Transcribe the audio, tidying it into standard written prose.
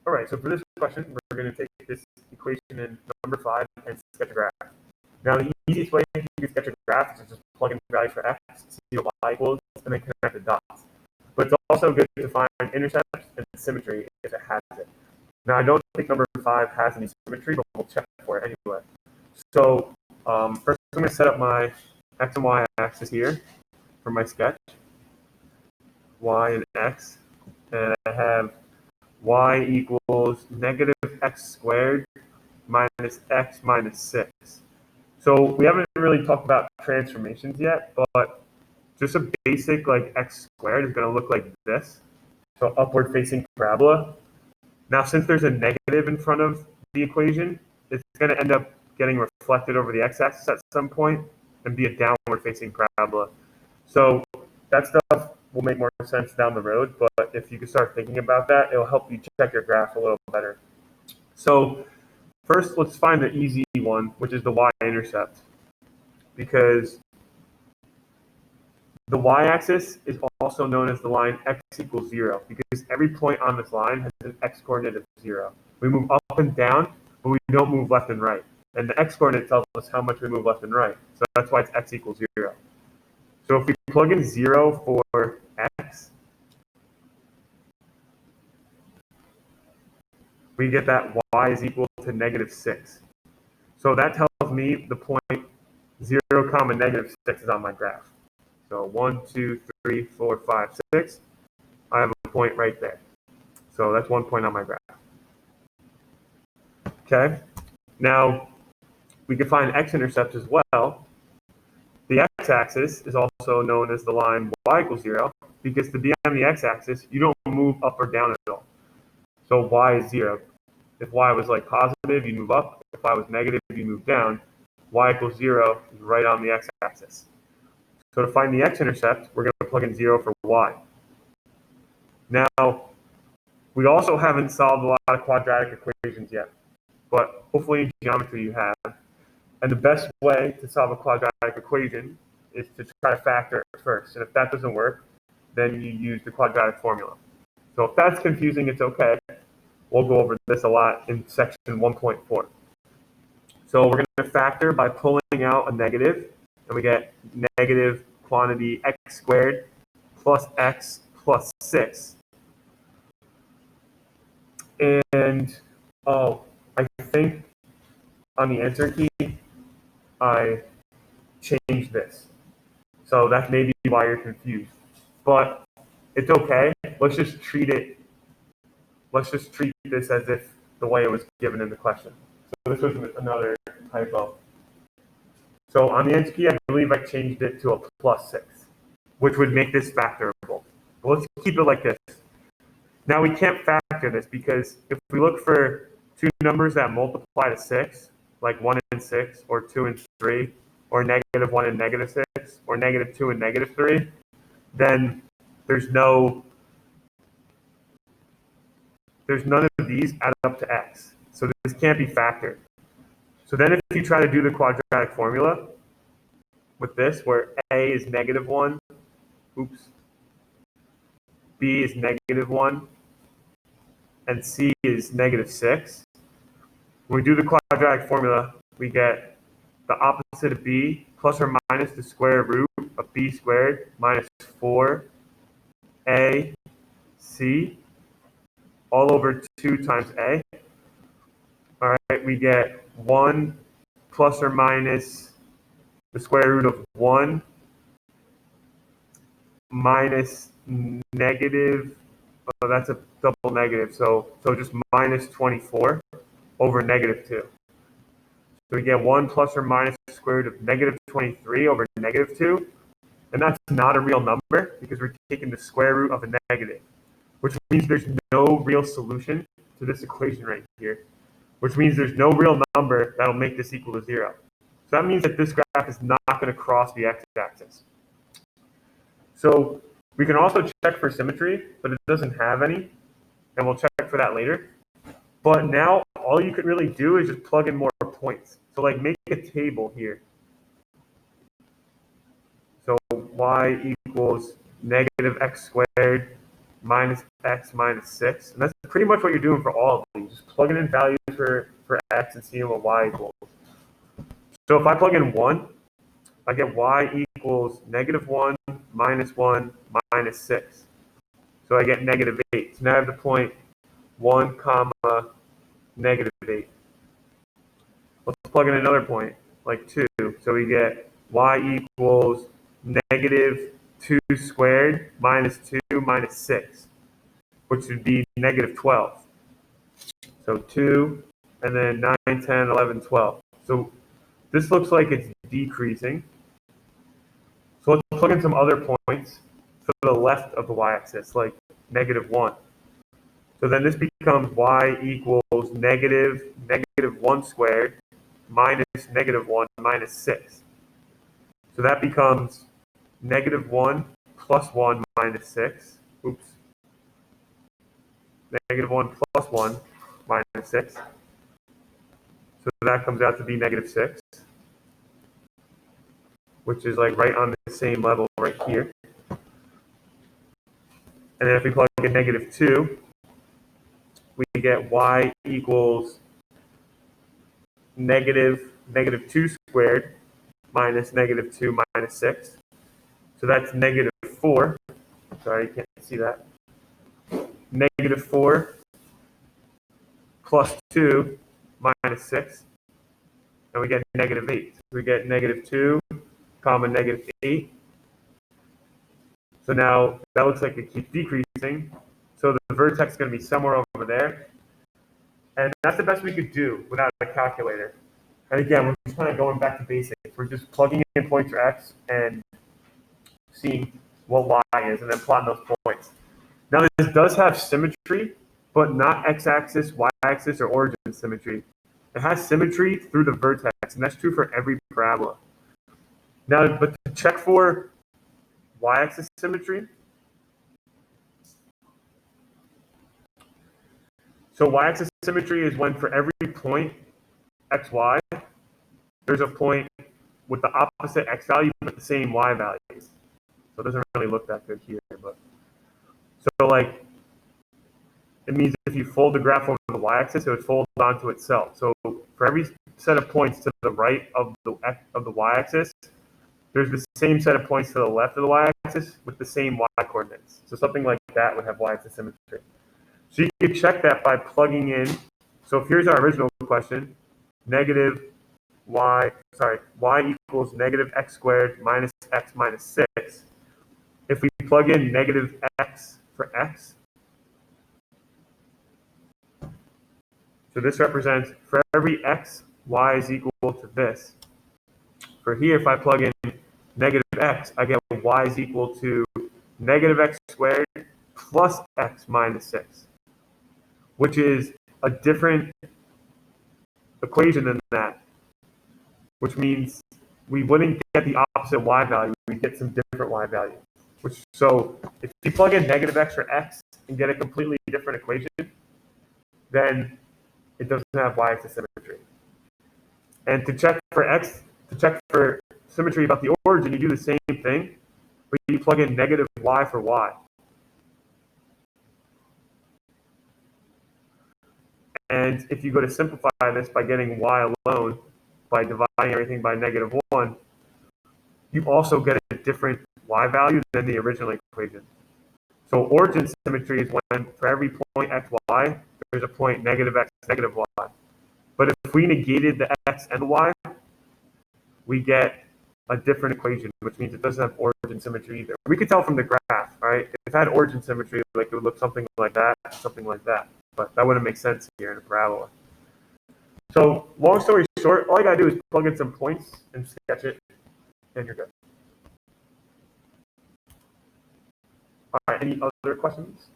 All right, so for this question, we're going to take this equation in number 5 and sketch a graph. Now, the easiest way you can sketch a graph is to just plug in values for x, see what y equals, and then connect the dots. But it's also good to find intercepts and symmetry if it has it. Now, I don't think number 5 has any symmetry, but we'll check for it anyway. So first, I'm going to set up my x and y axis here for my sketch, y and x, and I have y equals negative x squared minus x minus 6. So we haven't really talked about transformations yet, but just a basic like x squared is going to look like this. So upward facing parabola. Now, since there's a negative in front of the equation, it's going to end up getting reflected over the x-axis at some point and be a downward facing parabola. So that stuff will make more sense down the road, but if you can start thinking about that, it'll help you check your graph a little better. So first, let's find the easy one, which is the y-intercept, because the y-axis is also known as the line x equals 0, because every point on this line has an x-coordinate of 0. We move up and down, but we don't move left and right. And the x-coordinate tells us how much we move left and right. So that's why it's x equals 0. So if we plug in 0 for x, we get that y is equal to negative 6. So that tells me the point 0, comma negative 6 is on my graph. So 1, 2, 3, 4, 5, 6. I have a point right there. So that's 1 point on my graph. Okay. Now, we can find x-intercepts as well. The x-axis is also known as the line y equals 0, because to be on the x-axis, you don't move up or down at all. So y is 0. If y was like positive, you move up. If y was negative, you move down. Y equals 0 is right on the x-axis. So to find the x-intercept, we're going to plug in 0 for y. Now, we also haven't solved a lot of quadratic equations yet, but hopefully in geometry you have. And the best way to solve a quadratic equation is to try to factor it first. And if that doesn't work, then you use the quadratic formula. So if that's confusing, it's okay. We'll go over this a lot in section 1.4. So we're going to factor by pulling out a negative, and we get negative quantity x squared plus x plus 6. And, I think on the answer key, I changed this. So that may be why you're confused. But it's okay. Let's just treat this as if the way it was given in the question. So this was another typo. So on the answer key, I believe I changed it to a plus 6, which would make this factorable. But let's keep it like this. Now we can't factor this because if we look for two numbers that multiply to 6, like 1 and 6, or 2 and 3, or negative 1 and negative 6, or negative 2 and negative 3, then there's none of these add up to x. So this can't be factored. So then if you try to do the quadratic formula with this, where a is negative 1, b is negative 1, and c is negative 6, when we do the quadratic formula, we get the opposite of b plus or minus the square root of b squared minus 4ac all over 2 times a. All right, we get 1 plus or minus the square root of 1 minus negative, that's a double negative, so just minus 24 over negative 2. So we get 1 plus or minus the square root of negative 23 over negative 2. And that's not a real number because we're taking the square root of a negative, which means there's no real solution to this equation right here, which means there's no real number that'll make this equal to 0. So that means that this graph is not going to cross the x-axis. So we can also check for symmetry, but it doesn't have any, and we'll check for that later. But now all you could really do is just plug in more points. So like make a table here. So y equals negative x squared minus x minus 6. And that's pretty much what you're doing for all of these. Just plugging in values for x and seeing what y equals. So if I plug in 1, I get y equals negative 1 minus 1 minus 6. So I get negative 8. So now I have the point 1 comma negative 8. Let's plug in another point, like 2. So we get y equals negative 2 squared minus 2 minus 6, which would be negative 12. So 2, and then 9, 10, 11, 12. So this looks like it's decreasing. So let's plug in some other points to the left of the y-axis, like negative 1. So then this becomes y equals negative 1 squared minus negative 1 minus 6. So that becomes negative 1 plus 1 minus 6. Oops. Negative 1 plus 1 minus 6. So that comes out to be negative 6, which is like right on the same level right here. And then if we plug in negative 2, we get y equals negative 2 squared minus negative 2 minus 6. So that's negative 4. Sorry, you can't see that. Negative 4 plus 2 minus 6. And we get negative 8. So we get negative 2 comma negative 8. So now that looks like it keeps decreasing. So the vertex is going to be somewhere over there. And that's the best we could do without a calculator. And again, we're just kind of going back to basics. We're just plugging in points for x and seeing what y is, and then plotting those points. Now, this does have symmetry, but not x-axis, y-axis, or origin symmetry. It has symmetry through the vertex, and that's true for every parabola. Now, but to check for y-axis symmetry, so y-axis symmetry is when for every point xy, there's a point with the opposite x value but the same y values. So it doesn't really look that good here, but so like it means if you fold the graph over the y-axis, it would fold onto itself. So for every set of points to the right of the y-axis, there's the same set of points to the left of the y-axis with the same y-coordinates. So something like that would have y-axis symmetry. So you can check that by plugging in. So if here's our original question, y equals negative x squared minus x minus 6. If we plug in negative x for x, so this represents for every x, y is equal to this. For here, if I plug in negative x, I get y is equal to negative x squared plus x minus 6, which is a different equation than that, which means we wouldn't get the opposite y value, we'd get some different y value. So if you plug in negative x for x and get a completely different equation, then it doesn't have y-axis symmetry. And to check for symmetry about the origin, you do the same thing, but you plug in negative y for y. And if you go to simplify this by getting y alone, by dividing everything by negative 1, you also get a different y value than the original equation. So origin symmetry is when for every point xy, there's a point negative x, negative y. But if we negated the x and the y, we get a different equation, which means it doesn't have origin symmetry either. We could tell from the graph, right? If it had origin symmetry, like it would look something like that, but that wouldn't make sense here in a parabola. So long story short, all you gotta do is plug in some points and sketch it, and you're good. All right, any other questions?